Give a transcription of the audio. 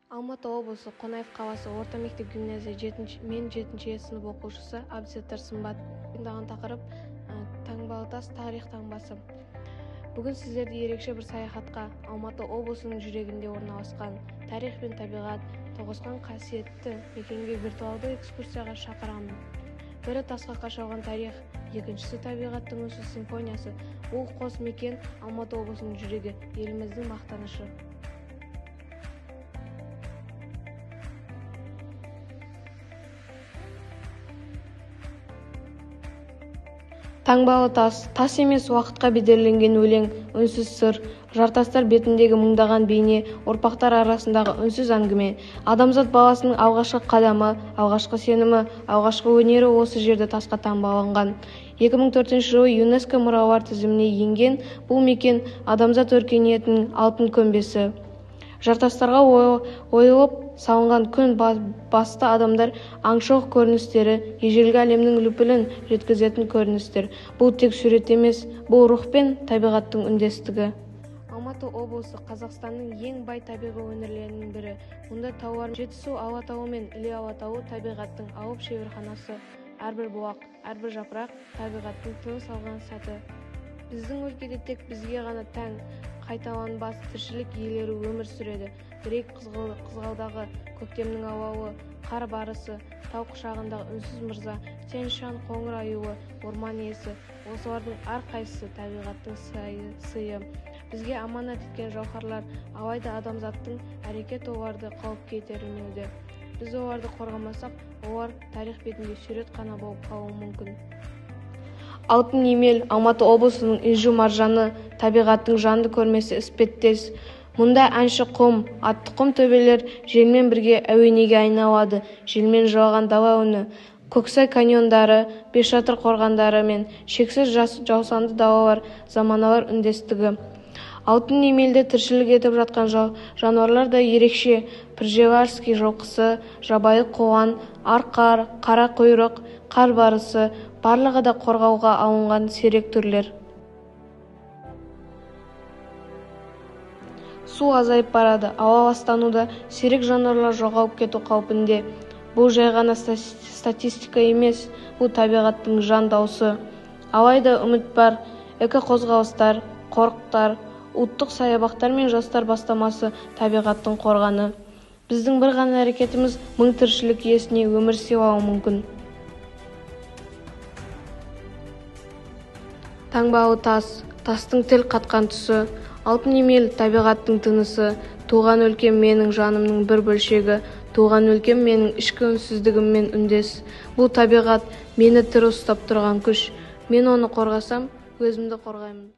Алматы облысы Қонаев қаласы орта мектеп гимназия мен 7 сынып оқушысы Абдисаттар Сымбат таңдаған тақырып таңбалы тас тарих таңбасы. Бүгін сіздерді ерекше бір саяхатқа, Алматы облысының жүрегінде орналасқан тарих пен табиғат тоғысқан қасиетті мекенге виртуалды экскурсияға шақырамын. Бірі тасқа қашалған тарих, екіншісі табиғаттың үнсіз симфониясы. Бұл қос мекен Алматы облысының жүрегі, еліміздің мақтанышы. Таңбалы тас емес уақытқа бедерленген өлең, үнсіз сыр, жартастар бетіндегі мыңдаған бейне, ұрпақтар арасындағы үнсіз әңгіме. Адамзат баласының алғашқы қадамы, алғашқы сенімі, алғашқы өнері осы жерде тасқа таңбаланған. 2004 жылы ЮНЕСКО мұралар тізіміне енген бұл мекен адамзат өркениетінің алтын көмбесі. Жартастарға ойылып салынған күн басты адамдар аңшылық көріністері, ежелгі әлемнің лүпілін жеткізетін көріністер. Бұл тек сурет емес, бұл рух пен табиғаттың үндестігі. Алматы облысы Қазақстанның ең бай табиғи өңірлерінің бірі. Мұнда таулар Жетісу Алатауы мен Іле Алатауы табиғаттың алып шеберханасы. Әрбір бұлақ, әрбір жапырақ табиғаттың тыныс алған сәті. Біздің өлкеде тек бізге ғана тән қайталанбас тіршілік иелері өмір сүреді. Грек қызғалдағы, көктемнің ауалы, қар барысы, тау құшағындағы үнсіз мырза, Тянь-Шань қоңыр аюы, орман иесі. Осылардың әрқайсысы табиғаттың сыйы. Бізге аманат еткен жауһарлар, алайда адамзаттың әрекет оларды қауіпке итермеуде. Біз оларды қорғамасақ, олар тарих бетінде сурет қана болып қалуы мүмкін. Алтын емел Алматы облысының инжу-маржаны, табиғаттың жанды көрмесі іспеттес. Мұнда әнші құм, атты құм төбелер желмен бірге әуенеге айналады. Желмен жылаған дала үні, Көксай каньондары, Бесшатыр қорғандары мен шексіз жаусанды далалар, заманалар үндестігі. Алтын емелде тіршілік етіп жатқан жануарлар да ерекше. Пржевальский жылқысы, жабайы қоған, арқар, қара құйрық, қар барысы, барлығы да қорғауға алынған сирек түрлер. Су азайып барады, ауа ластануда, сирек жануарлар жоғалып кету қаупінде. Бұл жай ғана статистика емес, бұл табиғаттың жан даусы. Алайда үміт бар, эко-қозғалыстар, қорықтар, ұлттық саябақтар мен жастар бастамасы табиғаттың қорғаны. Біздің бір ғана әрекетіміз мың тіршілік иесіне өмір сыйлауы мүмкін. Таңбалы тас, тастың тіл қатқан тұсы, алтын емел табиғаттың тынысы, туған өлкем менің жанымның бір бөлшегі, туған өлкем менің ішкі үнсіздігіммен үндес. Бұл табиғат мені тірі ұстап тұрған күш. Мен оны қорғасам, өзімді қорғаймын.